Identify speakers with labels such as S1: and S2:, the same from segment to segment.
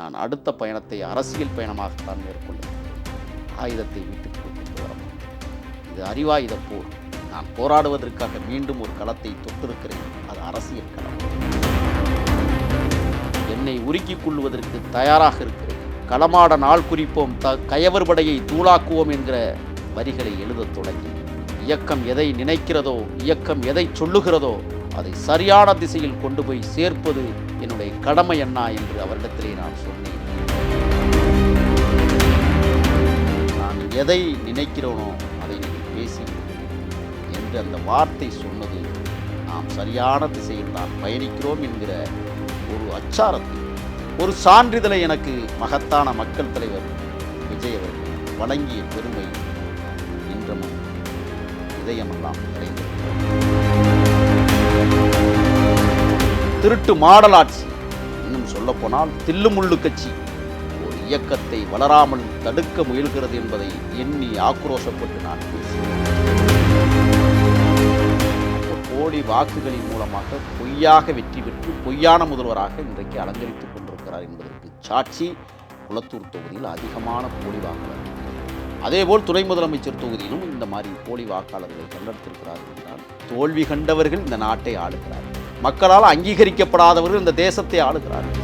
S1: நான் அடுத்த பயணத்தை அரசியல் பயணமாகத்தான் மேற்கொள்ளுகிறேன். ஆயுதத்தை வீட்டுக்கு கொண்டு வரணும். இது அறிவாயுத போர். நான் போராடுவதற்காக மீண்டும் ஒரு களத்தை தொட்டிருக்கிறேன். அது அரசியல் களம். என்னை உருக்கிக் கொள்வதற்கு தயாராக இருக்கிறேன். களமாட நாள் குறிப்போம், கயவர்படையை தூளாக்குவோம் என்கிற வரிகளை எழுதத் தொடங்கி, இயக்கம் எதை நினைக்கிறதோ, இயக்கம் எதை சொல்லுகிறதோ அதை சரியான திசையில் கொண்டு போய் சேர்ப்பது என்னுடைய கடமை அண்ணா என்று அவரிடத்திலே நான் சொன்னேன். நான் எதை நினைக்கிறோனோ அதை நீங்கள் பேசி என்று அந்த வார்த்தை சொன்னது நாம் சரியான திசையில் தான் பயணிக்கிறோம் என்கிற ஒரு அச்சாரத்தை, ஒரு சான்றிதழை எனக்கு மகத்தான மக்கள் தலைவர் விஜய் அவர்கள் வழங்கிய பெருமை இன்றமும் இதயமெல்லாம் நிறைந்திருக்கிறது. திருட்டு மாடலாட்சி, இன்னும் சொல்லப்போனால் தில்லுமுள்ளு கட்சி ஒரு இயக்கத்தை வளராமல் தடுக்க முயல்கிறது என்பதை எண்ணி ஆக்ரோஷப்பட்டு நான் பேசினேன். கோடி வாக்குகளின் மூலமாக பொய்யாக வெற்றி பெற்று பொய்யான முதல்வராக இன்றைக்கு அலங்கரித்துக் கொண்டிருக்கிறார் என்பதற்கு சாட்சி குளத்தூர் தொகுதியில் அதிகமான போலி வாக்காளர்கள். அதேபோல் துணை முதலமைச்சர் தொகுதியிலும் இந்த மாதிரி போலி வாக்காளர்களை கண்டெடுத்திருக்கிறார்கள் என்றால் தோல்வி கண்டவர்கள் இந்த நாட்டை ஆளுகிறார்கள். மக்களால் அங்கீகரிக்கப்படாதவர்கள் இந்த தேசத்தை ஆளுகிறார்கள்.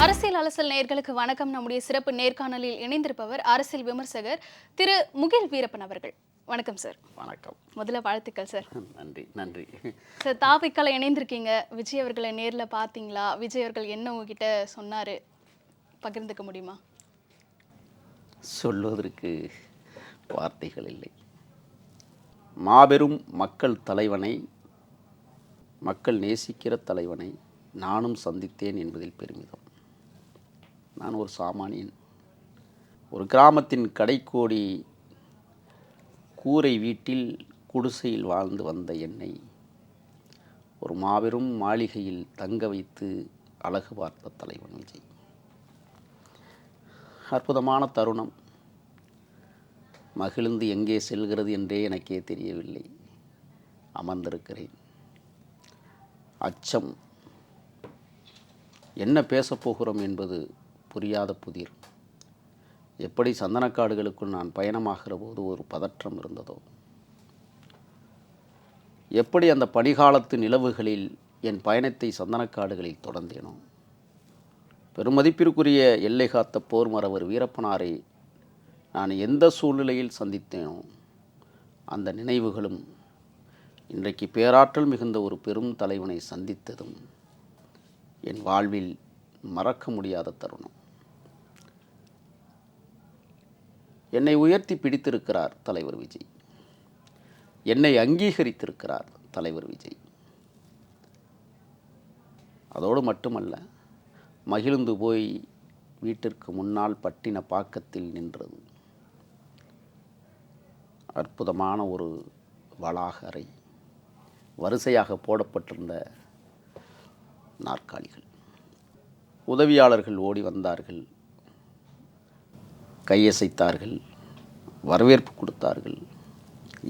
S2: அரசியல் அலசல் நேயர்களுக்கு வணக்கம். நம்முடைய சிறப்பு நேர்காணலில் இணைந்திருப்பவர் அரசியல் விமர்சகர் திரு முகில் வீரப்பன் அவர்கள். வணக்கம் சார்.
S1: வணக்கம்.
S2: முதல்ல வாழ்த்துக்கள் சார்.
S1: நன்றி நன்றி
S2: சார். தாவிக்கால இணைந்திருக்கீங்க. விஜய் அவர்களை நேரில் பார்த்தீங்களா? விஜய் அவர்கள் என்ன உங்ககிட்ட சொன்னார், பகிர்ந்துக்க முடியுமா?
S1: சொல்வதற்கு வார்த்தைகள் இல்லை. மாபெரும் மக்கள் தலைவனை, மக்கள் நேசிக்கிற தலைவனை நானும் சந்தித்தேன் என்பதில் பெருமிதம். நான் ஒரு சாமானியன், ஒரு கிராமத்தின் கடைக்கோடி கூரை வீட்டில் குடிசையில் வாழ்ந்து வந்த என்னை ஒரு மாபெரும் மாளிகையில் தங்க வைத்து அழகு பார்த்த தலைவன் விஜய். அற்புதமான தருணம். மகிழ்ந்து எங்கே செல்கிறது என்றே எனக்கே தெரியவில்லை. அமர்ந்திருக்கிறேன். அச்சம், என்ன பேசப்போகிறோம் என்பது புரியாத புதிர். எப்படி சந்தனக்காடுகளுக்குள் நான் பயணமாகிற போது ஒரு பதற்றம் இருந்ததோ, எப்படி அந்த பனிகாலத்து நிலவுகளில் என் பயணத்தை சந்தனக்காடுகளில் தொடர்ந்தேனோ, பெருமதிப்பிற்குரிய எல்லை காத்த போர் மறவர் வீரப்பனாரை நான் எந்த சூழ்நிலையில் சந்தித்தேனோ அந்த நினைவுகளும் இன்றைக்கு பேராற்றல் மிகுந்த ஒரு பெரும் தலைவனை சந்தித்ததும் என் வாழ்வில் மறக்க முடியாத தருணம். என்னை உயர்த்தி பிடித்திருக்கிறார் தலைவர் விஜய். என்னை அங்கீகரித்திருக்கிறார் தலைவர் விஜய். அதோடு மட்டுமல்ல, மகிழ்ந்து போய் வீட்டிற்கு முன்னால் பட்டின பாக்கத்தில் நின்றது அற்புதமான ஒரு வளாக அறை, வரிசையாக போடப்பட்டிருந்த நாற்காலிகள். உதவியாளர்கள் ஓடி வந்தார்கள், கையசைத்தார்கள், வரவேற்பு கொடுத்தார்கள்.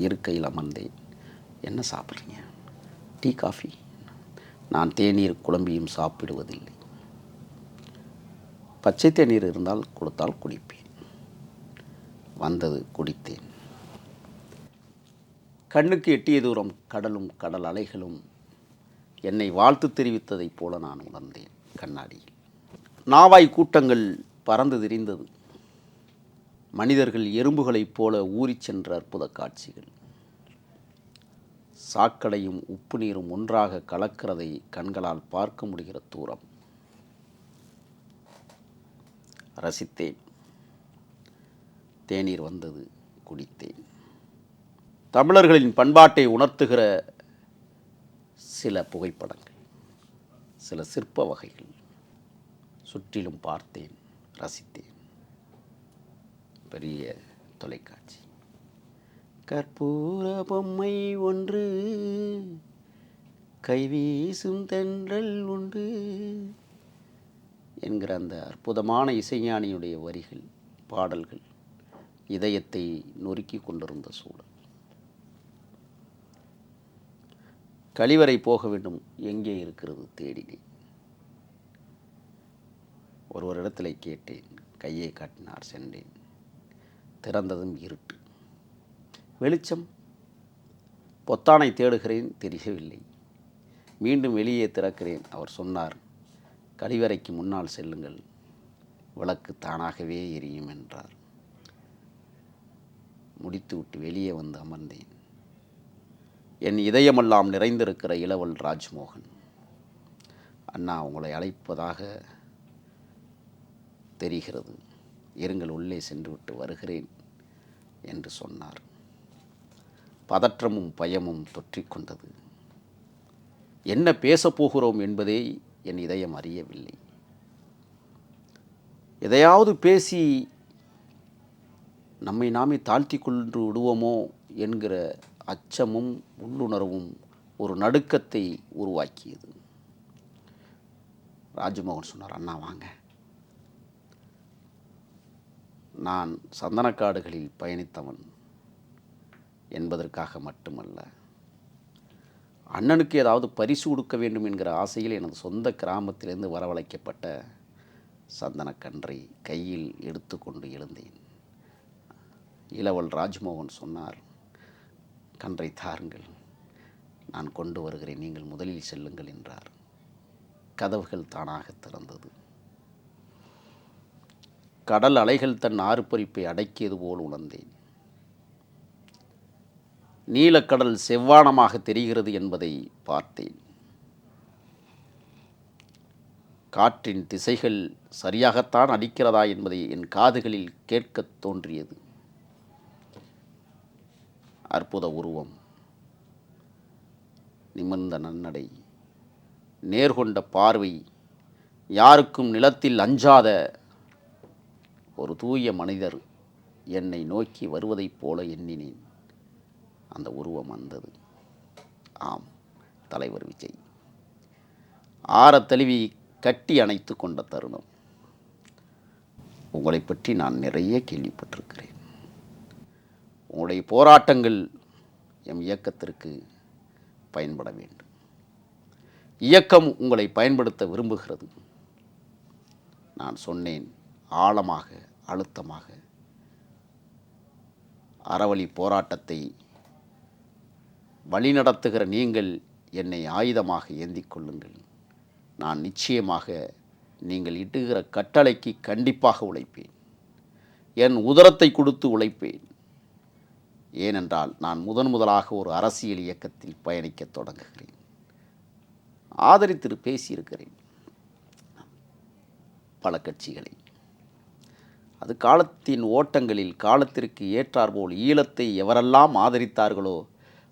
S1: இருக்கையில் அமர்ந்தேன். என்ன சாப்பிட்றீங்க? Tea, coffee? நான் தேநீர் குழம்பியும் சாப்பிடுவதில்லை. பச்சை தேநீர் இருந்தால் கொடுத்தால் குடிப்பேன். வந்தது, குடித்தேன். கண்ணுக்கு எட்டிய தூரம் கடலும் கடல் அலைகளும் என்னை வாழ்த்து தெரிவித்ததைப் போல நான் உணர்ந்தேன் கண்ணாடியில். நாவாய் கூட்டங்கள் பறந்து திரிந்தது. மனிதர்கள் எறும்புகளைப் போல ஊறிச் சென்ற அற்புத காட்சிகள். சாக்கடையும் உப்பு நீரும் ஒன்றாக கலக்கிறதை கண்களால் பார்க்க முடிகிற தூரம். ரசித்தேன். தேநீர் வந்தது, குடித்தேன். தமிழர்களின் பண்பாட்டை உணர்த்துகிற சில புகைப்படங்கள், சில சிற்ப வகைகள் சுற்றிலும் பார்த்தேன், ரசித்தேன். பெரிய தொலைக்காட்சி. கற்பூர பொம்மை ஒன்று, கைவீசும் தென்றல் உண்டு என்கிற அந்த அற்புதமான இசைஞானியுடைய வரிகள், பாடல்கள் இதயத்தை நொறுக்கி கொண்டிருந்த சூழல். கழிவறை போக வேண்டும், எங்கே இருக்கிறது தேடினேன். ஒருவரிடத்தில் கேட்டேன். கையை காட்டினார். சென்றேன். திறந்ததும் இருட்டு. வெளிச்சம். பொத்தானை தேடுகிறேன், தெரியவில்லை. மீண்டும் வெளியே திறக்கிறேன். அவர் சொன்னார், கழிவறைக்கு முன்னால் செல்லுங்கள், விளக்கு தானாகவே எரியும் என்றார். முடித்துவிட்டு வெளியே வந்து அமர்ந்தேன். என் இதயமெல்லாம் நிறைந்திருக்கிற இளவல் ராஜ்மோகன், அண்ணா உங்களை அழைப்பதாக தெரிகிறது, இருங்கள் உள்ளே சென்றுவிட்டு வருகிறேன் என்று சொன்னார். பதற்றமும் பயமும் தொற்றிக்கொண்டது. என்ன பேசப்போகிறோம் என்பதே என் இதயம் அறியவில்லை. எதையாவது பேசி நம்மை நாமே தாழ்த்தி கொண்டு விடுவோமோ என்கிற அச்சமும் உள்ளுணர்வும் ஒரு நடுக்கத்தை உருவாக்கியது. ராஜ்மோகன் சொன்னார், அண்ணா வாங்க. நான் சந்தனக்காடுகளில் பயணித்தவன் என்பதற்காக மட்டுமல்ல, அண்ணனுக்கு ஏதாவது பரிசு கொடுக்க வேண்டும் என்கிற ஆசையில் எனது சொந்த கிராமத்திலிருந்து வரவழைக்கப்பட்ட சந்தனக்கன்றை கையில் எடுத்துக்கொண்டு எழுந்தேன். இளவல் ராஜ்மோகன் சொன்னார், கன்றை தாருங்கள், நான் கொண்டு வருகிறேன், நீங்கள் முதலில் செல்லுங்கள் என்றார். கதவுகள் தானாக திறந்தது. கடல் அலைகள் தன் ஆர்ப்பரிப்பை அடக்கியது போல் உணர்ந்தேன். நீலக்கடல் செவ்வானமாக தெரிகிறது என்பதை பார்த்தேன். காற்றின் திசைகள் சரியாகத்தான் அடிக்கிறதா என்பதை என் காதுகளில் கேட்கத் தோன்றியது. அற்புத உருவம், நிமிர்ந்த நன்னடை, நேர்கொண்ட பார்வை, யாருக்கும் நிலத்தில் அஞ்சாத ஒரு தூய மனிதர் என்னை நோக்கி வருவதைப் போல எண்ணினேன். அந்த உருவம் வந்தது. ஆம், தலைவர் விஜய். ஆரத் தழுவி கட்டி அணைத்து கொண்ட தருணம். உங்களை பற்றி நான் நிறைய கேள்விப்பட்டிருக்கிறேன். உங்களுடைய போராட்டங்கள் எம் இயக்கத்திற்கு பயன்பட வேண்டும். இயக்கம் உங்களை பயன்படுத்த விரும்புகிறது. நான் சொன்னேன், ஆழமாக அழுத்தமாக அறவழி போராட்டத்தை வழிநடத்துகிற நீங்கள் என்னை ஆயுதமாக ஏந்திக் கொள்ளுங்கள். நான் நிச்சயமாக நீங்கள் இட்டுகிற கட்டளைக்கு கண்டிப்பாக உழைப்பேன். என் உதரத்தை கொடுத்து உழைப்பேன். ஏனென்றால் நான் முதலாக ஒரு அரசியல் இயக்கத்தில் பயணிக்க தொடங்குகிறேன். ஆதரித்து பேசியிருக்கிறேன் பல கட்சிகளை. அது காலத்தின் ஓட்டங்களில் காலத்திற்கு ஏற்றாற்போல் ஈழத்தை எவரெல்லாம் ஆதரித்தார்களோ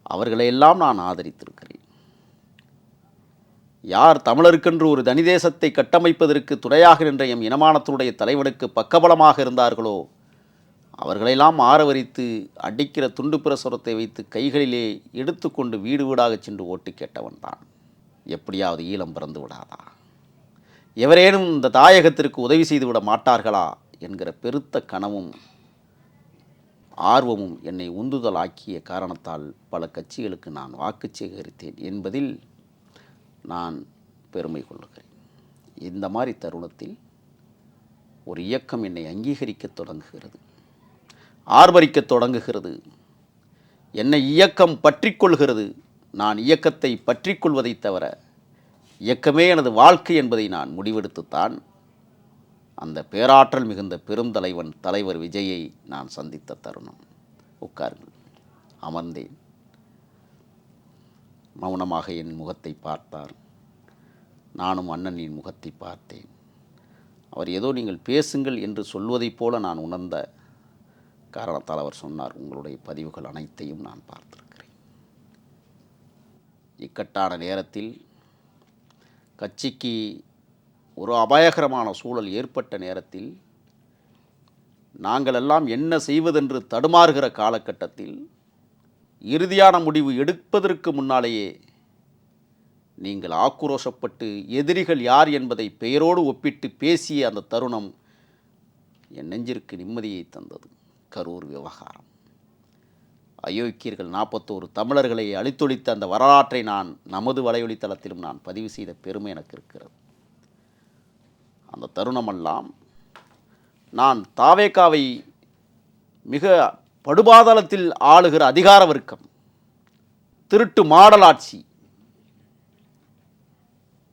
S1: அவர்களையெல்லாம் நான் ஆதரித்திருக்கிறேன். யார் தமிழருக்கென்று ஒரு தனி தேசத்தை கட்டமைப்பதற்கு துணையாக நின்ற எம் இனமானத்தினுடைய தலைவனுக்கு பக்கபலமாக இருந்தார்களோ அவர்களெல்லாம் ஆரவரித்து அடிக்கிற துண்டு பிரசுரத்தை வைத்து கைகளிலே எடுத்துக்கொண்டு வீடு வீடாக சென்று ஓட்டு கேட்டவன் தான். எப்படியாவது ஈழம் பிறந்து விடாதா, எவரேனும் இந்த தாயகத்திற்கு உதவி செய்துவிட மாட்டார்களா என்கிற பெருத்த கனவும் ஆர்வமும் என்னை உந்துதல் ஆக்கிய காரணத்தால் பல கட்சிகளுக்கு நான் வாக்கு சேகரித்தேன் என்பதில் நான் பெருமை கொள்ளுகிறேன். இந்த மாதிரி தருணத்தில் ஒரு இயக்கம் என்னை அங்கீகரிக்க தொடங்குகிறது, ஆர்ப்பரிக்க தொடங்குகிறது. என்னை இயக்கம் பற்றி கொள்கிறது. நான் இயக்கத்தை பற்றி கொள்வதை தவிர இயக்கமே எனது வாழ்க்கை என்பதை நான் முடிவெடுத்துத்தான் அந்த பேராற்றல் மிகுந்த பெருந்தலைவன் தலைவர் விஜயை நான் சந்தித்த தருணம். உட்காருங்கள். அமர்ந்தேன். மௌனமாக என் முகத்தை பார்த்தார். நானும் அண்ணனின் முகத்தை பார்த்தேன். அவர் ஏதோ நீங்கள் பேசுங்கள் என்று சொல்வதைப் போல நான் உணர்ந்த காரணத்தால் அவர் சொன்னார், உங்களுடைய பதிவுகள் அனைத்தையும் நான் பார்த்திருக்கிறேன். இக்கட்டான நேரத்தில் கட்சிக்கு ஒரு அபாயகரமான சூழல் ஏற்பட்ட நேரத்தில் நாங்களெல்லாம் என்ன செய்வதென்று தடுமாறுகிற காலகட்டத்தில் இறுதியான முடிவு எடுப்பதற்கு முன்னாலேயே நீங்கள் ஆக்ரோஷப்பட்டு எதிரிகள் யார் என்பதை பெயரோடு ஒப்பிட்டு பேசிய அந்த தருணம் என் நெஞ்சிற்கு நிம்மதியை தந்தது. கரூர் விவகாரம், அயோக்கியர்கள் 41 தமிழர்களை அழித்தொழித்த அந்த வரலாற்றை நான் நமது வலையொலித்தளத்திலும் நான் பதிவு செய்த பெருமை எனக்கு இருக்கிறது. அந்த தருணமெல்லாம் நான் தாவேகாவை மிக படுபாதளத்தில் ஆளுகிற அதிகார வர்க்கம், திருட்டு மாடலாட்சி,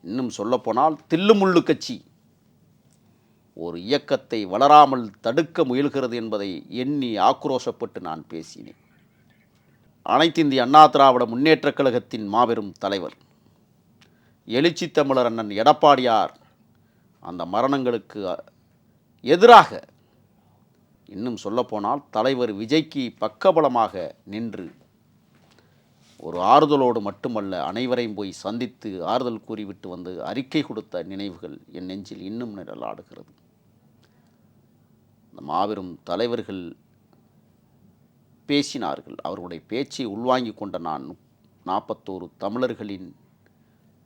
S1: இன்னும் சொல்லப்போனால் தில்லுமுள்ளு கட்சி ஒரு இயக்கத்தை வளராமல் தடுக்க முயல்கிறது என்பதை எண்ணி ஆக்ரோஷப்பட்டு நான் பேசினேன். அனைத்திந்திய அண்ணா திராவிட முன்னேற்றக் கழகத்தின் மாபெரும் தலைவர் எழுச்சி தமிழர் அண்ணன் எடப்பாடியார் அந்த மரணங்களுக்கு எதிராக, இன்னும் சொல்லப்போனால் தலைவர் விஜய்க்கு பக்கபலமாக நின்று ஒரு ஆறுதலோடு மட்டுமல்ல, அனைவரையும் போய் சந்தித்து ஆறுதல் கூறிவிட்டு வந்து அறிக்கை கொடுத்த நினைவுகள் என் நெஞ்சில் இன்னும் நிழலாடுகிறது. இந்த மாபெரும் தலைவர்கள் பேசினார்கள். அவர்களுடைய பேச்சை உள்வாங்கி கொண்ட நான் 41 தமிழர்களின்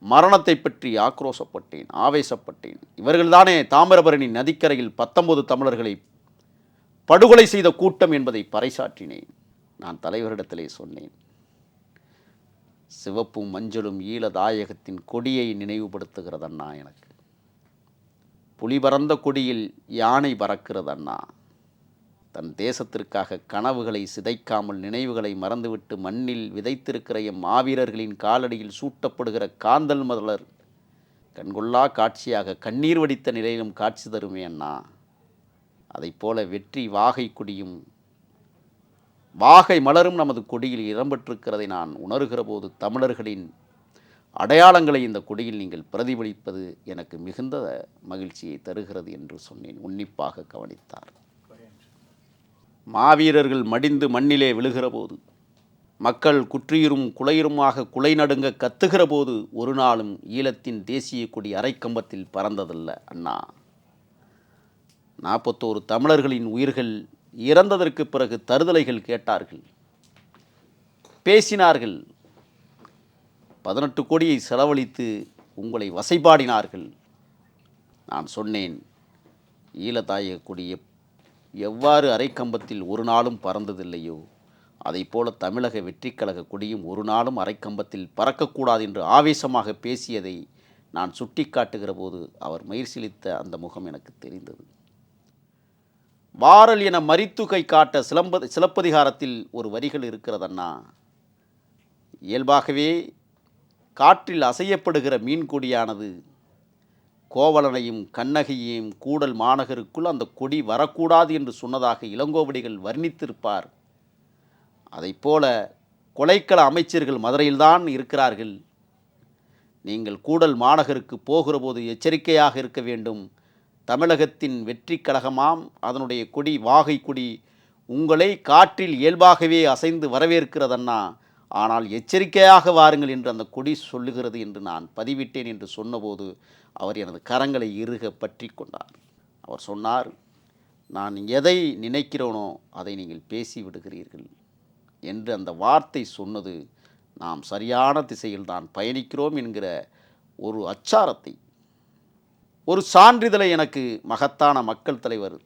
S1: மரணத்தை பற்றி ஆக்ரோஷப்பட்டேன், ஆவேசப்பட்டேன். இவர்கள்தானே தாமிரபரணி நதிக்கரையில் 19 தமிழர்களை படுகொலை செய்த கூட்டம் என்பதை பறைசாற்றினேன். நான் தலைவரிடத்திலே சொன்னேன், சிவப்பும் மஞ்சளும் ஈழதாயகத்தின் கொடியை நினைவுபடுத்துகிறதண்ணா. எனக்கு புலி பறந்த கொடியில் யானை பறக்கிறதண்ணா. தன் தேசத்திற்காக கனவுகளை சிதைக்காமல் நினைவுகளை மறந்துவிட்டு மண்ணில் விதைத்திருக்கிற எம் மாவீரர்களின் காலடியில் சூட்டப்படுகிற காந்தல் மலர் கண்கொள்ளா காட்சியாக கண்ணீர் வடித்த நிலையிலும் காட்சி தருமே அண்ணா. அதைப்போல வெற்றி வாகை கொடியும் வாகை மலரும் நமது கொடியில் இடம்பெற்றிருக்கிறதை நான் உணர்கிற போது தமிழர்களின் அடையாளங்களை இந்த கொடியில் நீங்கள் பிரதிபலிப்பது எனக்கு மிகுந்த மகிழ்ச்சியை தருகிறது என்று சொன்னேன். உன்னிப்பாக கவனித்தார். மாவீரர்கள் மடிந்து மண்ணிலே விழுகிற போது, மக்கள் குற்றியுறும் குலையுறுமாக குலை நடுங்க கத்துகிற போது ஒரு நாளும் ஈழத்தின் தேசிய கொடி அரைக்கம்பத்தில் பறந்ததல்ல அண்ணா. 41 தமிழர்களின் உயிர்கள் இறந்ததற்கு பிறகு தருதலைகள் கேட்டார்கள், பேசினார்கள், 18 கோடியை செலவழித்து உங்களை வசைபாடினார்கள். நான் சொன்னேன், ஈழத்தாயக கொடி எவ்வாறு அரைக்கம்பத்தில் ஒரு நாளும் பறந்ததில்லையோ அதைப்போல தமிழக வெற்றி கழக கொடியும் ஒரு நாளும் அரைக்கம்பத்தில் பறக்கக்கூடாது என்று ஆவேசமாக பேசியதை நான் சுட்டி காட்டுகிற போது அவர் மயிர்சிலித்த அந்த முகம் எனக்கு தெரிந்தது. வாரல் என மரித்துகை காட்ட சிலப்பதிகாரத்தில் ஒரு வரிகள் இருக்கிறதண்ணா. இயல்பாகவே காற்றில் அசையப்படுகிற மீன் கொடியானது கோவலனையும் கண்ணகையையும் கூடல் மாநகருக்குள் அந்த கொடி வரக்கூடாது என்று சொன்னதாக இளங்கோவடிகள் வர்ணித்திருப்பார். அதைப்போல கொலைக்கள அமைச்சர்கள் மதுரையில்தான் இருக்கிறார்கள். நீங்கள் கூடல் மாநகருக்கு போகிற போது எச்சரிக்கையாக இருக்க வேண்டும். தமிழகத்தின் வெற்றி கழகமாம் அதனுடைய கொடி வாகை கொடி உங்களை காற்றில் இயல்பாகவே அசைந்து வரவேற்கிறதண்ணா. ஆனால் எச்சரிக்கையாக வாருங்கள் என்று அந்த கொடி சொல்லுகிறது என்று நான் பதிவிட்டேன் என்று சொன்னபோது அவர் எனது கரங்களை இறுக பற்றி கொண்டார். அவர் சொன்னார், நான் எதை நினைக்கிறேனோ அதை நீங்கள் பேசி விடுகிறீர்கள் என்று அந்த வார்த்தை சொன்னது நாம் சரியான திசையில் தான் பயணிக்கிறோம் என்கிற ஒரு அச்சாரத்தை, ஒரு சான்றிதழை எனக்கு மகத்தான மக்கள் தலைவர்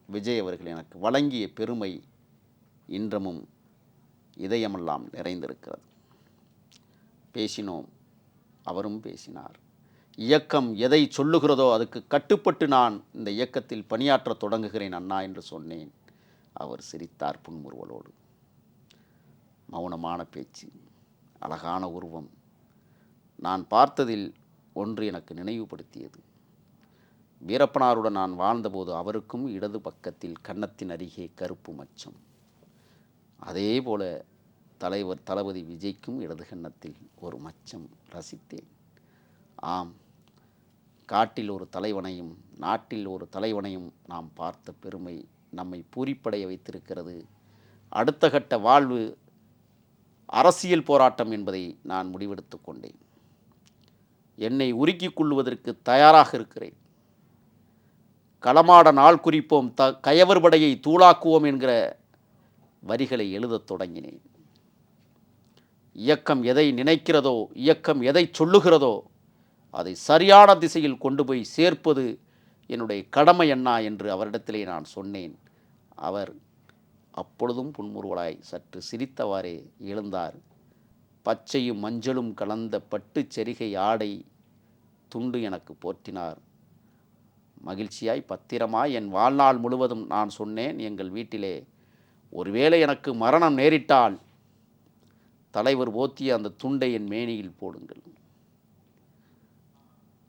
S1: விஜய் அவர்கள் எனக்கு வழங்கிய பெருமை இன்றமும் இதயமெல்லாம் நிறைந்திருக்கிறது. பேசினோம், அவரும் பேசினார். இயக்கம் எதை சொல்லுகிறதோ அதுக்கு கட்டுப்பட்டு நான் இந்த இயக்கத்தில் பணியாற்ற தொடங்குகிறேன் அண்ணா என்று சொன்னேன். அவர் சிரித்தார் புன்முறுவலோடு. மௌனமான பேச்சு, அழகான உருவம். நான் பார்த்ததில் ஒன்று எனக்கு நினைவுபடுத்தியது. வீரப்பனாருடன் நான் வாழ்ந்தபோது அவருக்கும் இடது பக்கத்தில் கன்னத்தின் அருகே கருப்பு மச்சம். அதே போல தலைவர் தளபதி விஜய்க்கும் இடது கன்னத்தில் ஒரு மச்சம். ரசித்தேன். ஆம், காட்டில் ஒரு தலைவனையும் நாட்டில் ஒரு தலைவனையும் நாம் பார்த்த பெருமை நம்மை பூரிப்படைய வைத்திருக்கிறது. அடுத்த கட்ட வாழ்வு அரசியல் போராட்டம் என்பதை நான் முடிவெடுத்து கொண்டேன். என்னை உருக்கிக் கொள்வதற்கு தயாராக இருக்கிறேன். களமாட நாள் குறிப்போம், கயவர் படையை தூளாக்குவோம் என்கிற வரிகளை எழுதத் தொடங்கினேன். இயக்கம் எதை நினைக்கிறதோ, இயக்கம் எதை சொல்லுகிறதோ அதை சரியான திசையில் கொண்டு போய் சேர்ப்பது என்னுடைய கடமை அண்ணா என்று அவரிடத்திலே நான் சொன்னேன். அவர் அப்பொழுதும் புன்முறுவலாய் சற்று சிரித்தவாறே எழுந்தார். பச்சையும் மஞ்சளும் கலந்த பட்டு செரிகை ஆடை துண்டு எனக்கு போற்றினார். மகிழ்ச்சியாய் பத்திரமாய் என் வாழ்நாள் முழுவதும் நான் சொன்னேன், எங்கள் வீட்டிலே ஒருவேளை எனக்கு மரணம் நேரிட்டால் தலைவர் போத்திய அந்த துண்டை என் மேனியில் போடுங்கள்.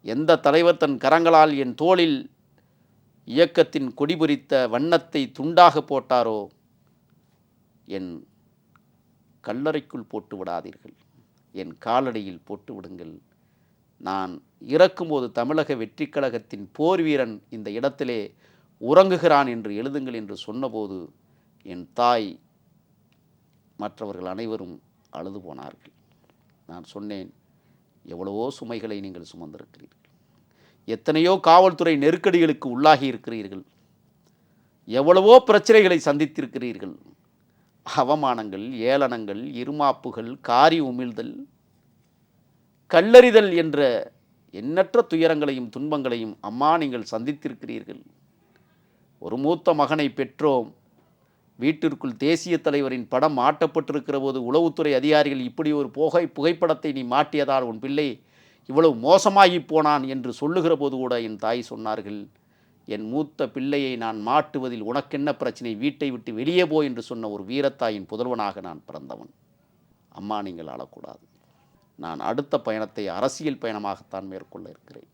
S1: எந்த தலைவர் தன் கரங்களால் என் தோளில் இயக்கத்தின் கொடி பொறித்த வண்ணத்தை துண்டாக போட்டாரோ என் கல்லறைக்குள் போட்டு விடாதீர்கள், என் காலடியில் போட்டு விடுங்கள். நான் இறக்கும்போது தமிழக வெற்றி கழகத்தின் போர் வீரன் இந்த இடத்திலே உறங்குகிறான் என்று எழுதுங்கள் என்று சொன்னபோது என் தாய் மற்றவர்கள் அனைவரும் அழுது போனார்கள். நான் சொன்னேன், எவ்வளவோ சுமைகளை நீங்கள் சுமந்திருக்கிறீர்கள், எத்தனையோ காவல்துறை நெருக்கடிகளுக்கு உள்ளாகி இருக்கிறீர்கள், எவ்வளவோ பிரச்சனைகளை சந்தித்திருக்கிறீர்கள், அவமானங்கள், ஏளனங்கள், இருமாப்புகள், காரி உமிழ்தல், கல்லறிதல் என்ற எண்ணற்ற துயரங்களையும் துன்பங்களையும் அம்மா நீங்கள் சந்தித்திருக்கிறீர்கள். ஒரு மூத்த மகனை பெற்றோம், வீட்டிற்குள் தேசிய தலைவரின் படம் மாட்டப்பட்டிருக்கிற போது உளவுத்துறை அதிகாரிகள் இப்படி ஒரு புகைப்படத்தை நீ மாட்டியதால் உன் பிள்ளை இவ்வளவு மோசமாகி போனான் என்று சொல்லுகிற போது கூட என் தாய் சொன்னார்கள், என் மூத்த பிள்ளையை நான் மாட்டுவதில் உனக்கென்ன பிரச்சனை, வீட்டை விட்டு வெளியே போ என்று சொன்ன ஒரு வீரத்தாயின் புதல்வனாக நான் பிறந்தவன். அம்மா நீங்கள் அழக்கூடாது, நான் அடுத்த பயணத்தை அரசியல் பயணமாகத்தான் மேற்கொள்ள இருக்கிறேன்,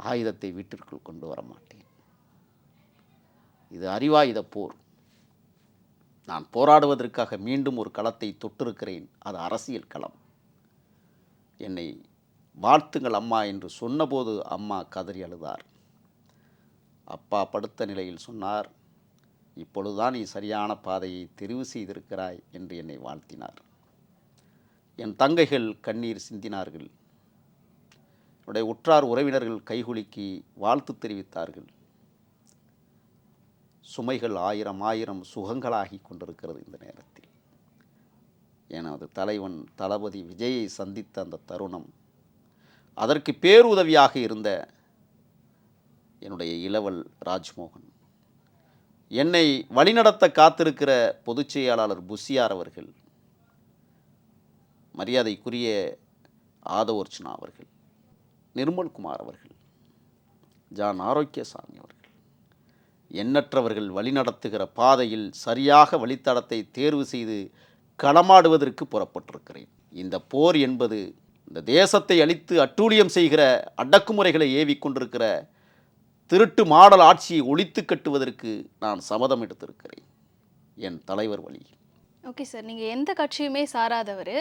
S1: ஆயுதத்தை வீட்டிற்குள் கொண்டு வர மாட்டேன். இது அறிவாயுத போர், நான் போராடுவதற்காக மீண்டும் ஒரு களத்தை தொட்டிருக்கிறேன், அது அரசியல் களம். என்னை வாழ்த்துங்கள் அம்மா என்று சொன்னபோது அம்மா கதறி அழுதார். அப்பா படுத்த நிலையில் சொன்னார், இப்பொழுதுதான் நீ சரியான பாதையை தெரிவு செய்திருக்கிறாய் என்று என்னை வாழ்த்தினார். என் தங்கைகள் கண்ணீர் சிந்தினார்கள், என்னுடைய உற்றார் உறவினர்கள் கைகுலுக்கி வாழ்த்து தெரிவித்தார்கள். சுமைகள் ஆயிரம் ஆயிரம் சுகங்களாகி கொண்டிருக்கிறது இந்த நேரத்தில். எனது தலைவன் தளபதி விஜயை சந்தித்த அந்த தருணம், அதற்கு பேருதவியாக இருந்த என்னுடைய இளவல் ராஜ்மோகன், என்னை வழிநடத்த காத்திருக்கிற பொதுச் செயலாளர் புஷியார் அவர்கள், மரியாதைக்குரிய ஆதவர்ச்சனா அவர்கள், நிர்மல்குமார் அவர்கள், ஜான் ஆரோக்கியசாமி அவர்கள், எண்ணற்றவர்கள் வழிநடத்துகிற பாதையில் சரியாக வழித்தடத்தை தேர்வு செய்து களமாடுவதற்கு புறப்பட்டிருக்கிறேன். இந்த போர் என்பது இந்த தேசத்தை அழித்து அட்டூழியம் செய்கிற, அடக்குமுறைகளை ஏவிக்கொண்டிருக்கிற திருட்டு மாடல் ஆட்சியை ஒழித்து கட்டுவதற்கு நான் சபதம் எடுத்திருக்கிறேன் என் தலைவர் வழியில்.
S2: ஓகே சார், நீங்கள் எந்த கட்சியுமே சாராதவர்,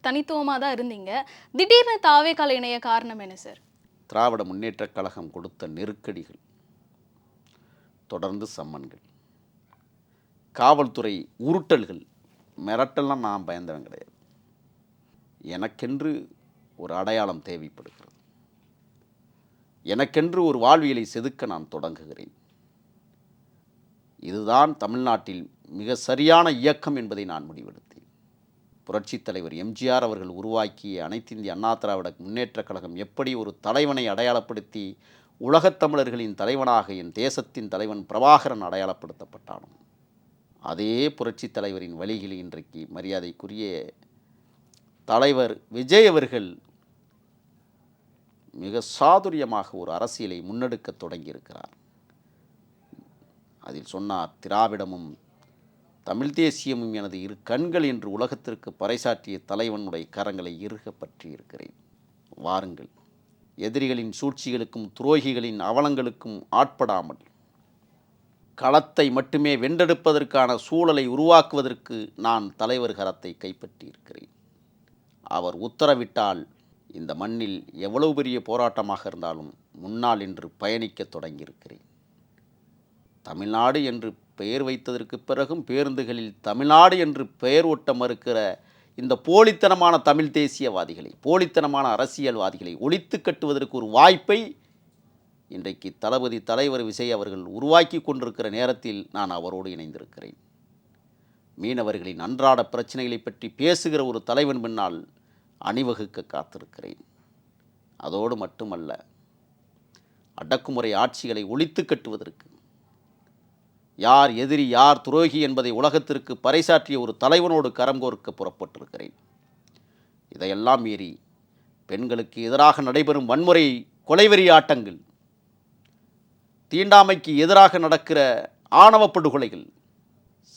S2: தனித்துவமாக தான் இருந்தீங்க. திடீர்னு தாவேக்கால இணைய காரணம் என்ன சார்?
S1: திராவிட முன்னேற்றக் கழகம் கொடுத்த நெருக்கடிகள், தொடர்ந்து சம்மன்கள், காவல்துறை உருட்டல்கள், மிரட்டல்லாம் நான் பயந்தவன் கிடையாது. எனக்கென்று ஒரு அடையாளம் தேவைப்படுகிறது, எனக்கென்று ஒரு வாழ்வியலை செதுக்க நான் தொடங்குகிறேன். இதுதான் தமிழ்நாட்டில் மிக சரியான இயக்கம் என்பதை நான் முடிவெடுத்தேன். புரட்சித் தலைவர் எம்ஜிஆர் அவர்கள் உருவாக்கிய அனைத்து இந்திய அண்ணா திராவிட முன்னேற்றக் கழகம் எப்படி ஒரு தலைவனை அடையாளப்படுத்தி உலகத் தமிழர்களின் தலைவனாக என் தேசத்தின் தலைவன் பிரபாகரன் அடையாளப்படுத்தப்பட்டானோ, அதே புரட்சித் தலைவரின் வழியில் இன்றைக்கு மரியாதைக்குரிய தலைவர் விஜய் அவர்கள் மிக சாதுரியமாக ஒரு அரசியலை முன்னெடுக்க தொடங்கியிருக்கிறார். அதில் சொன்னார், திராவிடமும் தமிழ் தேசியமும் எனது இரு கண்கள் என்று உலகத்திற்கு பறைசாற்றிய தலைவனுடைய கரங்களை இறுக பற்றி இருக்கிறேன். வாருங்கள், எதிரிகளின் சூழ்ச்சிகளுக்கும் துரோகிகளின் அவலங்களுக்கும் ஆட்படாமல் களத்தை மட்டுமே வென்றெடுப்பதற்கான சூழலை உருவாக்குவதற்கு நான் தலைவர் கரத்தை கைப்பற்றியிருக்கிறேன். அவர் உத்தரவிட்டால் இந்த மண்ணில் எவ்வளவு பெரிய போராட்டமாக இருந்தாலும் முன்னால் என்று பயணிக்க தொடங்கியிருக்கிறேன். தமிழ்நாடு என்று பெயர் வைத்ததற்கு பிறகும் பேருந்துகளில் தமிழ்நாடு என்று பெயர் ஒட்ட மறுக்கிற இந்த போலித்தனமான தமிழ் தேசியவாதிகளை, போலித்தனமான அரசியல்வாதிகளை ஒழித்து கட்டுவதற்கு ஒரு வாய்ப்பை இன்றைக்கு தளபதி தலைவர் விஜய் அவர்கள் உருவாக்கி கொண்டிருக்கிற நேரத்தில் நான் அவரோடு இணைந்திருக்கிறேன். மீனவர்களின் அன்றாட பிரச்சனைகளை பற்றி பேசுகிற ஒரு தலைவன் பின்னால் அணிவகுக்க காத்திருக்கிறேன். அதோடு மட்டுமல்ல, அடக்குமுறை ஆட்சிகளை ஒழித்து கட்டுவதற்கு யார் எதிரி யார் துரோகி என்பதை உலகத்திற்கு பறைசாற்றிய ஒரு தலைவனோடு கரம் கோர்க்க புறப்பட்டிருக்கிறேன். இதையெல்லாம் மீறி பெண்களுக்கு எதிராக நடைபெறும் வன்முறை, கொலைவெறி ஆட்டங்கள், தீண்டாமைக்கு எதிராக நடக்கிற ஆணவ படுகொலைகள்,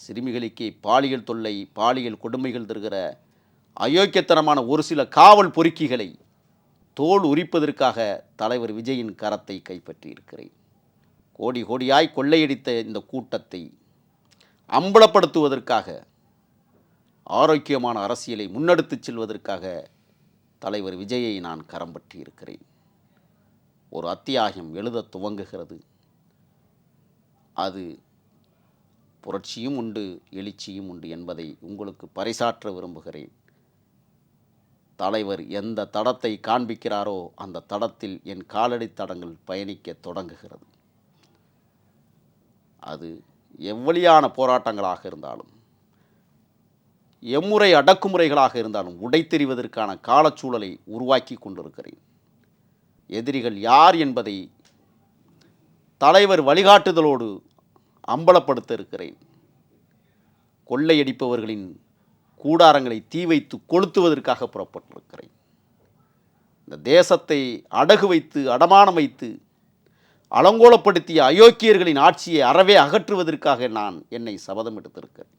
S1: சிறுமிகளுக்கே பாலியல் தொல்லை, பாலியல் கொடுமைகள் தருகிற அயோக்கியத்தனமான ஒரு சில காவல் பொறுக்கிகளை தோல் உரிப்பதற்காக தலைவர் விஜயின் கரத்தை கைப்பற்றி இருக்கிறேன். கோடி கோடியாய் கொள்ளையடித்த இந்த கூட்டத்தை அம்பலப்படுத்துவதற்காக, ஆரோக்கியமான அரசியலை முன்னெடுத்துச் செல்வதற்காக தலைவர் விஜயை நான் கரம் பற்றி இருக்கிறேன். ஒரு அத்தியாயம் எழுத துவங்குகிறது. அது புரட்சியும் உண்டு, எழுச்சியும் உண்டு என்பதை உங்களுக்கு பறைசாற்ற விரும்புகிறேன். தலைவர் எந்த தடத்தை காண்பிக்கிறாரோ அந்த தடத்தில் என் காலடி தடங்கள் பயணிக்க தொடங்குகிறது. அது எவ்வளியான போராட்டங்களாக இருந்தாலும், எம்முறை அடக்குமுறைகளாக இருந்தாலும் உடைத்தெறிவதற்கான காலச்சூழலை உருவாக்கி கொண்டிருக்கிறேன். எதிரிகள் யார் என்பதை தலைவர் வழிகாட்டுதலோடு அம்பலப்படுத்த இருக்கிறேன். கொள்ளையடிப்பவர்களின் கூடாரங்களை தீ வைத்து கொளுத்துவதற்காக புறப்பட்டிருக்கிறேன். இந்த தேசத்தை அடகு வைத்து, அடமானம் வைத்து, அலங்கோலப்படுத்திய அயோக்கியர்களின் ஆட்சியை அறவே அகற்றுவதற்காக நான் என்னை சபதம் எடுத்திருக்கிறேன்.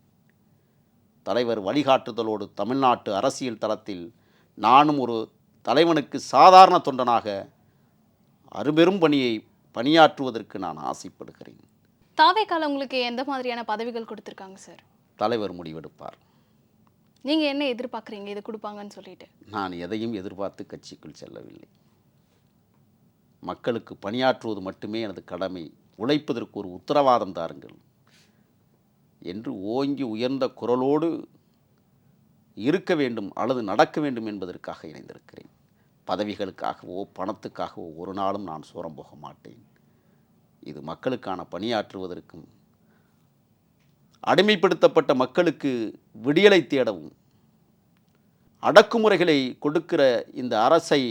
S1: தலைவர் வழிகாட்டுதலோடு தமிழ்நாட்டு அரசியல் தளத்தில் நானும் ஒரு தலைவனுக்கு சாதாரண தொண்டனாக அரும்பெரும் பணியை பணியாற்றுவதற்கு நான் ஆசைப்படுகிறேன்.
S2: தாவேக்கால உங்களுக்கு எந்த மாதிரியான பதவிகள் கொடுத்துருக்காங்க சார்?
S1: தலைவர் முடிவெடுப்பார்.
S2: நீங்கள் என்ன எதிர்பார்க்குறீங்க இதை கொடுப்பாங்கன்னு சொல்லிட்டு?
S1: நான் எதையும் எதிர்பார்த்து கட்சிக்குள் செல்லவில்லை. மக்களுக்கு பணியாற்றுவது மட்டுமே எனது கடமை. உழைப்பதற்கு ஒரு உத்தரவாதம் தாருங்கள் என்று ஓங்கி உயர்ந்த குரலோடு இருக்க வேண்டும் அல்லது நடக்க வேண்டும் என்பதற்காக இணைந்திருக்கிறேன். பதவிகளுக்காகவோ பணத்துக்காகவோ ஒரு நாளும் நான் சோரம் போக மாட்டேன். இது மக்களுக்கான பணியாற்றுவதற்கும், அடிமைப்படுத்தப்பட்ட மக்களுக்கு விடியலை தேடவும், அடக்குமுறைகளை கொடுக்கிற இந்த அரசை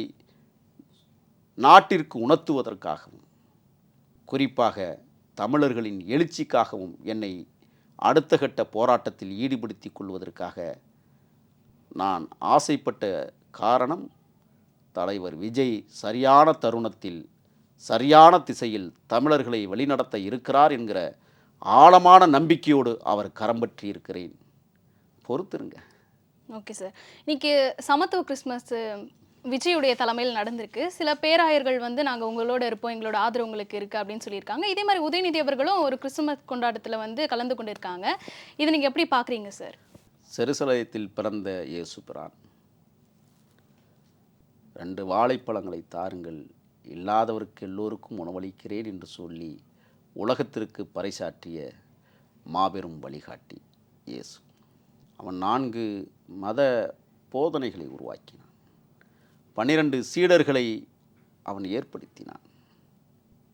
S1: நாட்டிற்கு உணர்த்துவதற்காகவும், குறிப்பாக தமிழர்களின் எழுச்சிக்காகவும் என்னை அடுத்த கட்ட போராட்டத்தில் ஈடுபடுத்திக் கொள்வதற்காக நான் ஆசைப்பட்ட காரணம், தலைவர் விஜய் சரியான தருணத்தில் சரியான திசையில் தமிழர்களை வழிநடத்த இருக்கிறார் என்கிற ஆழமான நம்பிக்கையோடு அவர் கரம் பற்றி இருக்கிறேன். பொறுத்துருங்க.
S2: Okay sir. இன்னைக்கு சமத்துவ கிறிஸ்மஸ் விஜயுடைய தலைமையில் நடந்திருக்கு. சில பேராயர்கள் வந்து நாங்கள் உங்களோட இருப்போம், எங்களோட ஆதரவு உங்களுக்கு இருக்குது அப்படின்னு சொல்லியிருக்காங்க. இதே மாதிரி உதயநிதி அவர்களும் ஒரு கிறிஸ்துமஸ் கொண்டாட்டத்தில் வந்து கலந்து கொண்டிருக்காங்க. இதை நீங்கள் எப்படி பார்க்குறீங்க சார்?
S1: செருசலேத்தில் பிறந்த இயேசு பிரான், 2 வாழைப்பழங்களை தாருங்கள், இல்லாதவருக்கு எல்லோருக்கும் உணவளிக்கிறேன் என்று சொல்லி உலகத்திற்கு பறைசாற்றிய மாபெரும் வழிகாட்டி இயேசு. அவன் 4 மத போதனைகளை உருவாக்கினான். 12 சீடர்களை அவன் ஏற்படுத்தினான்.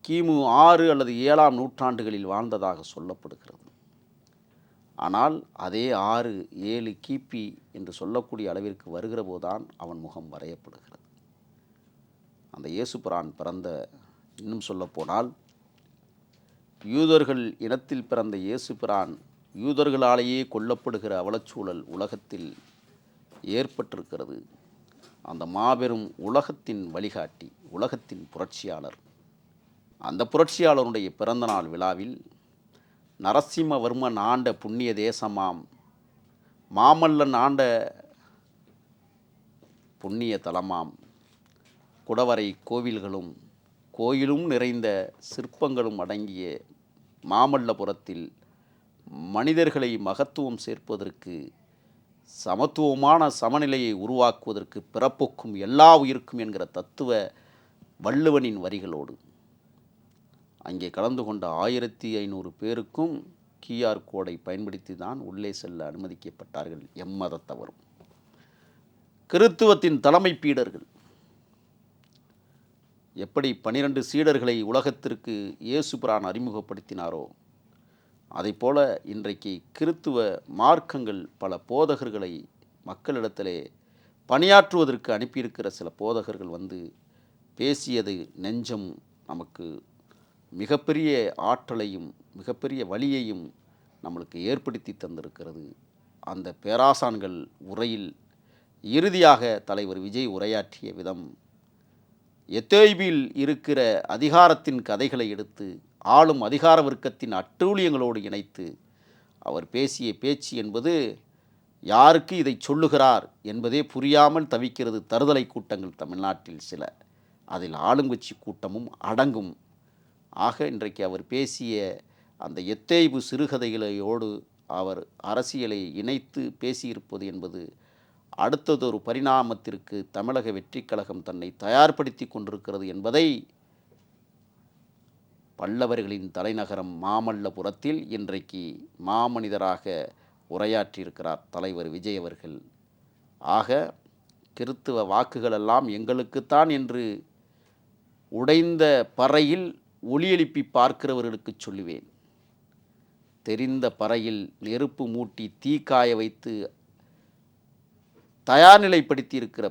S1: கிமு 6 அல்லது 7ஆம் நூற்றாண்டுகளில் வாழ்ந்ததாக சொல்லப்படுகிறது. ஆனால் அதே 6, 7 கிபி என்று சொல்லக்கூடிய அளவிற்கு வருகிற போதுதான் அவன் முகம் வரையப்படுகிறது. அந்த இயேசு பிரான் பிறந்த, இன்னும் சொல்லப்போனால் யூதர்கள் இனத்தில் பிறந்த இயேசு பிரான் யூதர்களாலேயே கொல்லப்படுகிற அவலச்சூழல் உலகத்தில் ஏற்பட்டிருக்கிறது. அந்த மாபெரும் உலகத்தின் வழிகாட்டி, உலகத்தின் புரட்சியாளர், அந்த புரட்சியாளருடைய பிறந்தநாள் விழாவில் நரசிம்மவர்மன் ஆண்ட புண்ணிய தேசமாம், மாமல்லன் ஆண்ட புண்ணிய தலமாம், குடவரை கோவில்களும் கோயிலும் நிறைந்த சிற்பங்களும் அடங்கிய மாமல்லபுரத்தில் மனிதர்களை மகத்துவம் சேர்ப்பதற்கு, சமத்துவமான சமநிலையை உருவாக்குவதற்கு, பிறப்புக்கும் எல்லா உயிருக்கும் என்கிற தத்துவ வள்ளுவனின் வரிகளோடு அங்கே கலந்து கொண்ட 1500 பேருக்கும் QR கோடை பயன்படுத்தி தான் உள்ளே செல்ல அனுமதிக்கப்பட்டார்கள். எம்மதத்தவரும். கிறித்துவத்தின் தலைமை பீடர்கள் எப்படி 12 சீடர்களை உலகத்திற்கு இயேசு பிரான் அறிமுகப்படுத்தினாரோ, அதைப்போல இன்றைக்கு கிறித்துவ மார்க்கங்கள் பல போதகர்களை மக்களிடத்திலே பணியாற்றுவதற்கு அனுப்பியிருக்கிற சில போதகர்கள் வந்து பேசியது நெஞ்சம் நமக்கு மிகப்பெரிய ஆற்றலையும் மிகப்பெரிய வலியையும் நம்மளுக்கு ஏற்படுத்தி தந்திருக்கிறது. அந்த பேராசான்கள் உரையில் இறுதியாக தலைவர் விஜய் உரையாற்றிய விதம் எத்தேய்பில் இருக்கிற அதிகாரத்தின் கதைகளை எடுத்து ஆளும் அதிகார வர்க்கத்தின் அட்டூழியங்களோடு இணைத்து அவர் பேசிய பேச்சு என்பது யாருக்கு இதை சொல்லுகிறார் என்பதே புரியாமல் தவிக்கிறது தருதலை கூட்டங்கள் தமிழ்நாட்டில் சில. அதில் ஆளுங்கட்சி கூட்டமும் அடங்கும். ஆக இன்றைக்கு அவர் பேசிய அந்த எத்தேய்பு சிறுகதைகளோடு அவர் அரசியலை இணைத்து பேசியிருப்பது என்பது அடுத்ததொரு பரிணாமத்திற்கு தமிழக வெற்றிக் கழகம் தன்னை தயார்படுத்தி கொண்டிருக்கிறது என்பதை பல்லவர்களின் தலைநகரம் மாமல்லபுரத்தில் இன்றைக்கு மாமனிதராக உரையாற்றியிருக்கிறார் தலைவர் விஜய் அவர்கள். ஆக கிறித்துவ வாக்குகளெல்லாம் எங்களுக்குத்தான் என்று உடைந்த பறையில் ஒலி எழுப்பி பார்க்கிறவர்களுக்கு சொல்லுவேன், தெரிந்த பறையில் நெருப்பு மூட்டி தீக்காய வைத்து தயார்நிலைப்படுத்தி இருக்கிற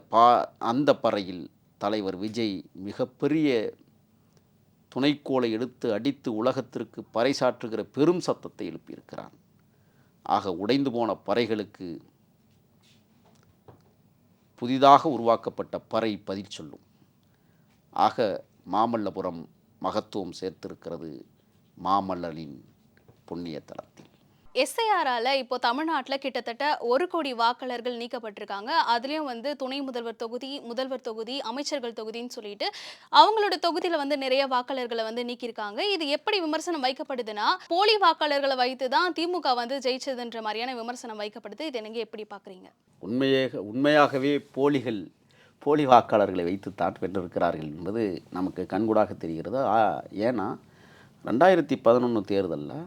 S1: அந்த பறையில் தலைவர் விஜய் மிகப்பெரிய துணைக்கோளை எடுத்து அடித்து உலகத்திற்கு பறைசாற்றுகிற பெரும் சத்தத்தை எழுப்பியிருக்கிறான். ஆக உடைந்து போன பறைகளுக்கு புதிதாக உருவாக்கப்பட்ட பறை பதில் சொல்லும். ஆக மாமல்லபுரம் மகத்துவம் சேர்த்திருக்கிறது மாமல்லனின் புண்ணிய தலத்தில்.
S2: எஸ்ஐஆரால் இப்போ தமிழ்நாட்டில் கிட்டத்தட்ட 1 கோடி வாக்காளர்கள் நீக்கப்பட்டிருக்காங்க. அதுலேயும் வந்து துணை முதல்வர் தொகுதி, முதல்வர் தொகுதி, அமைச்சர்கள் தொகுதின்னு சொல்லிட்டு அவங்களோட தொகுதியில் வந்து நிறைய வாக்காளர்களை வந்து நீக்கியிருக்காங்க. இது எப்படி விமர்சனம் வைக்கப்படுதுன்னா, போலி வாக்காளர்களை வைத்து தான் திமுக வந்து ஜெயிச்சதுன்ற மாதிரியான விமர்சனம் வைக்கப்படுது. இது நீங்கள் எப்படி பார்க்குறீங்க?
S1: உண்மையாகவே போலி வாக்காளர்களை வைத்துத்தான் வென்றிருக்கிறார்கள் என்பது நமக்கு கண்கூடாக தெரிகிறது. ஏன்னா 2011 தேர்தலில்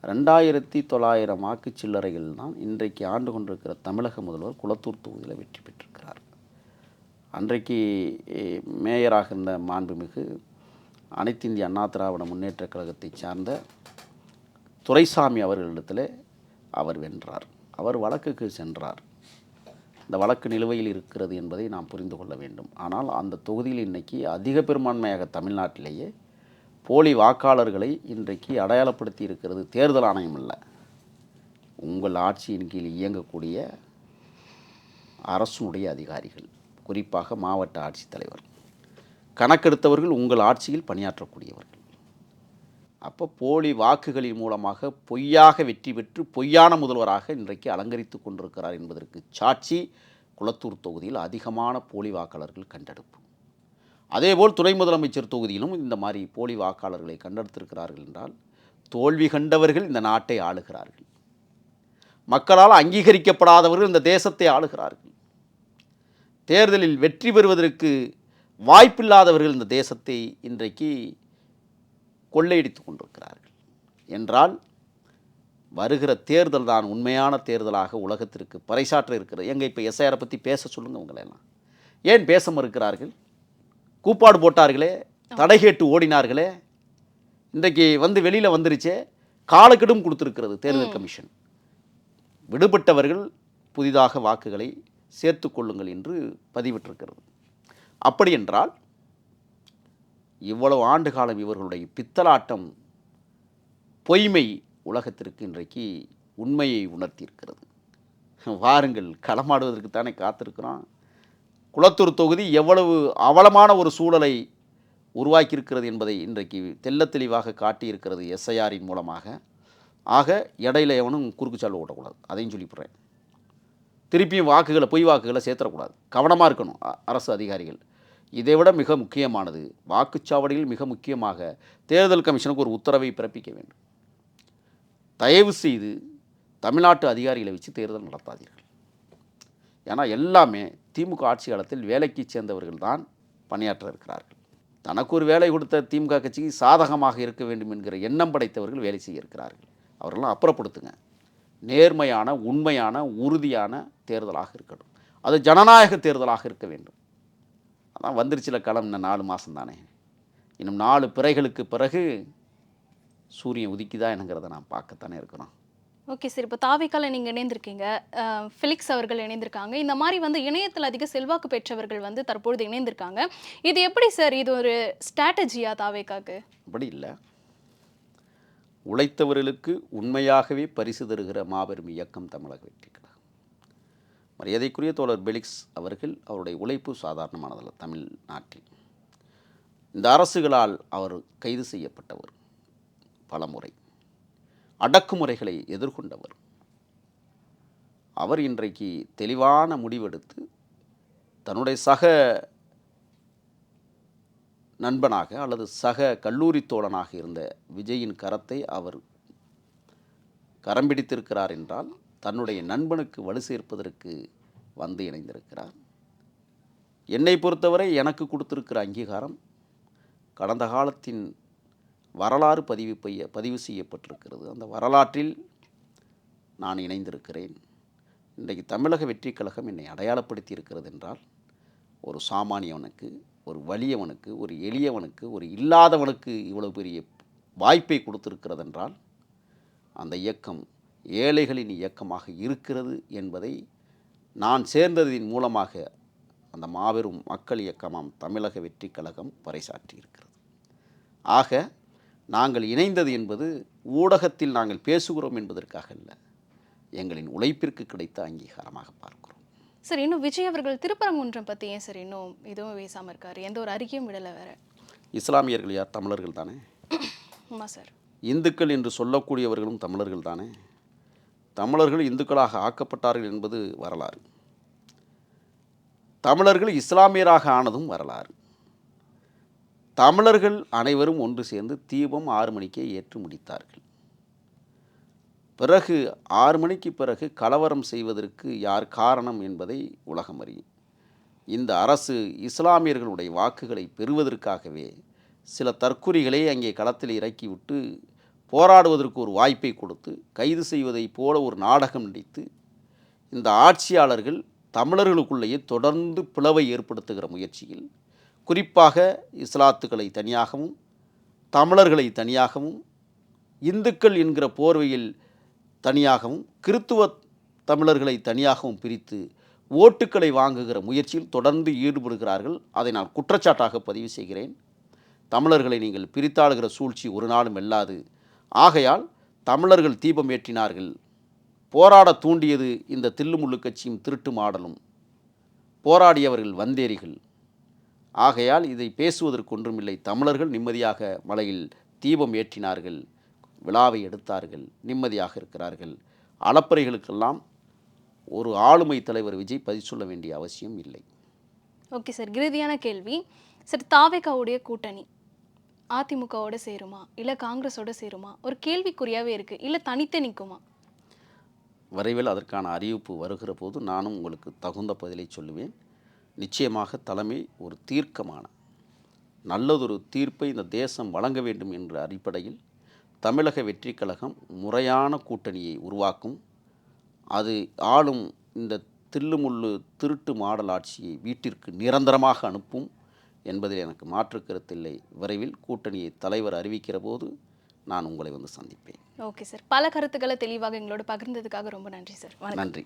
S1: 2900 வாக்கு சில்லறைகள் தான் இன்றைக்கு ஆண்டு கொண்டிருக்கிற தமிழக முதல்வர் குளத்தூர் தொகுதியில் வெற்றி பெற்றிருக்கிறார். அன்றைக்கு மேயராக இருந்த மாண்புமிகு அனைத்து இந்திய அண்ணா திராவிட முன்னேற்றக் கழகத்தை சார்ந்த துரைசாமி அவர்களிடத்தில் அவர் வென்றார். அவர் வழக்குக்கு சென்றார். இந்த வழக்கு நிலுவையில் இருக்கிறது என்பதை நாம் புரிந்து கொள்ள வேண்டும். ஆனால் அந்த தொகுதியில் இன்றைக்கி அதிக பெரும்பான்மையாக தமிழ்நாட்டிலேயே போலி வாக்காளர்களை இன்றைக்கு அடையாளப்படுத்தி இருக்கிறது தேர்தல் ஆணையம் அல்ல, உங்கள் ஆட்சியின் கீழ் இயங்கக்கூடிய அரசுடைய அதிகாரிகள், குறிப்பாக மாவட்ட ஆட்சித்தலைவர், கணக்கெடுத்தவர்கள் உங்கள் ஆட்சியில் பணியாற்றக்கூடியவர்கள். அப்போ போலி வாக்குகளின் மூலமாக பொய்யாக வெற்றி பெற்று பொய்யான முதல்வராக இன்றைக்கு அலங்கரித்து கொண்டிருக்கிறார் என்பதற்கு சாட்சி குளத்தூர் தொகுதியில் அதிகமான போலி வாக்காளர்கள் கண்டெடுப்பு. அதேபோல் துணை முதலமைச்சர் தொகுதியிலும் இந்த மாதிரி போலி வாக்காளர்களை கண்டெடுத்திருக்கிறார்கள் என்றால் தோல்வி கண்டவர்கள் இந்த நாட்டை ஆளுகிறார்கள், மக்களால் அங்கீகரிக்கப்படாதவர்கள் இந்த தேசத்தை ஆளுகிறார்கள், தேர்தலில் வெற்றி பெறுவதற்கு வாய்ப்பில்லாதவர்கள் இந்த தேசத்தை இன்றைக்கு கொள்ளையடித்து கொண்டிருக்கிறார்கள் என்றால் வருகிற தேர்தல் தான் உண்மையான தேர்தலாக உலகத்திற்கு பறைசாற்ற இருக்கிறது. எங்கே இப்போ எஸ்ஐஆரை பற்றி பேச சொல்லுங்கள். உங்களெல்லாம் ஏன் பேச மறுக்கிறார்கள்? கூப்பாடு போட்டார்களே, தடை கேட்டு ஓடினார்களே, இன்றைக்கு வந்து வெளியில் வந்துருச்சே, காலக்கெடும் கொடுத்துருக்கிறது தேர்தல் கமிஷன். விடுபட்டவர்கள் புதிதாக வாக்குகளை சேர்த்து கொள்ளுங்கள் என்று பதிவிட்டிருக்கிறது. அப்படி என்றால் இவ்வளவு ஆண்டு காலம் இவர்களுடைய பித்தலாட்டம், பொய்மை உலகத்திற்கு இன்றைக்கு உண்மையை உணர்த்தியிருக்கிறது. வாருங்கள், களமாடுவதற்கு தானே காத்திருக்கிறோம். குளத்தூர் தொகுதி எவ்வளவு அவலமான ஒரு சூழலை உருவாக்கியிருக்கிறது என்பதை இன்றைக்கு தெள்ளத் தெளிவாக காட்டியிருக்கிறது எஸ்ஐஆரின் மூலமாக. ஆக இடையில எவனும் குறுக்குச்சால் ஓட்டக்கூடாது, அதையும் சொல்லிவிடுறேன். திருப்பியும் பொய் வாக்குகளை சேர்த்துடக்கூடாது, கவனமாக இருக்கணும் அரசு அதிகாரிகள். இதைவிட மிக முக்கியமானது, வாக்குச்சாவடியில் மிக முக்கியமாக தேர்தல் கமிஷனுக்கு ஒரு உத்தரவை பிறப்பிக்க வேண்டும். தயவு செய்து தமிழ்நாட்டு அதிகாரிகளை வச்சு தேர்தல் நடத்தாதீர்கள். ஏன்னா எல்லாமே திமுக ஆட்சி காலத்தில் வேலைக்கு சேர்ந்தவர்கள் தான் பணியாற்ற இருக்கிறார்கள். தனக்கு ஒரு வேலை கொடுத்த திமுக கட்சிக்கு சாதகமாக இருக்க வேண்டும் என்கிற எண்ணம் படைத்தவர்கள் வேலை செய்ய இருக்கிறார்கள். அவரெல்லாம் அப்புறப்படுத்துங்க. நேர்மையான, உண்மையான, உறுதியான தேர்தலாக இருக்கட்டும். அது ஜனநாயக தேர்தலாக இருக்க வேண்டும். அதான் வந்துருச்சுல களம். இன்னும் 4 மாதம் தானே, இன்னும் 4 பிறைகளுக்கு பிறகு சூரியன் உதிக்குதா என்னங்கிறத நான் பார்க்கத்தானே இருக்கிறோம்.
S2: ஓகே சார், இப்போ தாவேக்கால நீங்கள் இணைந்திருக்கீங்க, ஃபிலிக்ஸ் அவர்கள் இணைந்திருக்காங்க. இந்த மாதிரி வந்து இணையத்தில் அதிக செல்வாக்கு பெற்றவர்கள் வந்து தற்பொழுது இணைந்திருக்காங்க. இது எப்படி சார், இது ஒரு ஸ்ட்ராட்டஜியா தாவேக்காக்கு?
S1: அப்படி இல்லை, உழைத்தவர்களுக்கு உண்மையாகவே பரிசு தருகிற மாபெரும் இயக்கம் தமிழக வெற்றி கழகம். மரியாதைக்குரிய தோழர் பெலிக்ஸ் அவர்கள், அவருடைய உழைப்பு சாதாரணமானதல்ல தமிழ்நாட்டில். இந்த அரசுகளால் அவர் கைது செய்யப்பட்டவர், பலமுறை அடக்குமுறைகளை எதிர்கொண்டவர். அவர் இன்றைக்கு தெளிவான முடிவெடுத்து தன்னுடைய சக நண்பனாக அல்லது சக கல்லூரி தோழனாக இருந்த விஜயின் கரத்தை அவர் கரம் பிடித்திருக்கிறார் என்றால் தன்னுடைய நண்பனுக்கு வலு சேர்ப்பதற்கு வந்து இணைந்திருக்கிறார். என்னை பொறுத்தவரை எனக்கு கொடுத்திருக்கிற அங்கீகாரம் கடந்த காலத்தின் வரலாறு பதிவு செய்யப்பட்டிருக்கிறது. அந்த வரலாற்றில் நான் இணைந்திருக்கிறேன். இன்றைக்கு தமிழக வெற்றிக் கழகம் என்னை அடையாளப்படுத்தி இருக்கிறது என்றால் ஒரு சாமானியவனுக்கு, ஒரு வலியவனுக்கு, ஒரு எளியவனுக்கு, ஒரு இல்லாதவனுக்கு இவ்வளவு பெரிய வாய்ப்பை கொடுத்திருக்கிறது என்றால் அந்த இயக்கம் ஏழைகளின் இயக்கமாக இருக்கிறது என்பதை நான் சேர்ந்ததின் மூலமாக அந்த மாபெரும் மக்கள் இயக்கமாம் தமிழக வெற்றிக் கழகம் பறைசாற்றியிருக்கிறது. ஆக நாங்கள் இணைந்தது என்பது ஊடகத்தில் நாங்கள் பேசுகிறோம் என்பதற்காக அல்ல, எங்களின் உழைப்பிற்கு கிடைத்த அங்கீகாரமாக பார்க்கிறோம்.
S2: சார், இன்னும் விஜய் அவர்கள் திருப்பரங்குன்றம் பற்றி ஏன் சார் இன்னும் எதுவும் பேசாமல் இருக்காரு? எந்த ஒரு அறிக்கையும் விடலை வேற.
S1: இஸ்லாமியர்கள் யார்? தமிழர்கள் தானே.
S2: ஆமாம் சார்.
S1: இந்துக்கள் என்று சொல்லக்கூடியவர்களும் தமிழர்கள் தானே. தமிழர்கள் இந்துக்களாக ஆக்கப்பட்டார்கள் என்பது வரலாறு. தமிழர்கள் இஸ்லாமியராக ஆனதும் வரலாறு. தமிழர்கள் அனைவரும் ஒன்று சேர்ந்து தீபம் 6 மணிக்கே ஏற்று முடித்தார்கள். பிறகு 6 மணிக்கு பிறகு கலவரம் செய்வதற்கு யார் காரணம் என்பதை உலகம் அறியும். இந்த அரசு இஸ்லாமியர்களுடைய வாக்குகளை பெறுவதற்காகவே சில தற்குறிகளை அங்கே களத்தில் இறக்கிவிட்டு போராடுவதற்கு ஒரு வாய்ப்பை கொடுத்து கைது செய்வதைப் போல ஒரு நாடகம் நடித்து இந்த ஆட்சியாளர்கள் தமிழர்களுக்குள்ளேயே தொடர்ந்து பிளவை ஏற்படுத்துகிற முயற்சியில், குறிப்பாக இஸ்லாத்துக்களை தனியாகவும் தமிழர்களை தனியாகவும் இந்துக்கள் என்கிற போர்வையில் தனியாகவும் கிறித்துவ தமிழர்களை தனியாகவும் பிரித்து ஓட்டுக்களை வாங்குகிற முயற்சியில் தொடர்ந்து ஈடுபடுகிறார்கள். அதை நான் குற்றச்சாட்டாக பதிவு செய்கிறேன். தமிழர்களை நீங்கள் பிரித்தாளுகிற சூழ்ச்சி ஒரு நாளும் வெல்லாது. ஆகையால் தமிழர்கள் தீபம் ஏற்றினார்கள். போராட தூண்டியது இந்த தில்லுமுள்ளு கட்சியும் திருட்டு மாடலும். போராடியவர்கள் வந்தேரிகள். ஆகையால் இதை பேசுவதற்கு ஒன்றுமில்லை. தமிழர்கள் நிம்மதியாக மலையில் தீபம் ஏற்றினார்கள், விழாவை எடுத்தார்கள், நிம்மதியாக இருக்கிறார்கள். அளப்பறைகளுக்கெல்லாம் ஒரு ஆளுமை தலைவர் விஜய் பதில் சொல்ல வேண்டிய அவசியம் இல்லை.
S2: ஓகே சார், இறுதியான கேள்வி. சார், தாவேகாவுடைய கூட்டணி அதிமுகவோட சேருமா இல்லை காங்கிரஸோட சேருமா? ஒரு கேள்விக்குறியாகவே இருக்குது. இல்லை தனித்தே நிற்குமா?
S1: விரைவில் அதற்கான அறிவிப்பு வருகிற போது நானும் உங்களுக்கு தகுந்த பதிலை சொல்லுவேன். நிச்சயமாக தலைமை ஒரு தீர்க்கமான நல்லதொரு தீர்ப்பை இந்த தேசம் வழங்க வேண்டும் என்ற அடிப்படையில் தமிழக வெற்றிக் கழகம் முறையான கூட்டணியை உருவாக்கும். அது ஆளும் இந்த தில்லுமுள்ளு திருட்டு மாடல் ஆட்சியை வீட்டிற்கு நிரந்தரமாக அனுப்பும் என்பதில் எனக்கு மாற்று கருத்தில்லை. விரைவில் கூட்டணியை தலைவர் அறிவிக்கிற போது நான் உங்களை வந்து சந்திப்பேன்.
S2: ஓகே சார், பல கருத்துக்களை தெளிவாக எங்களோட பகிர்ந்ததுக்காக ரொம்ப நன்றி சார்.
S1: நன்றி.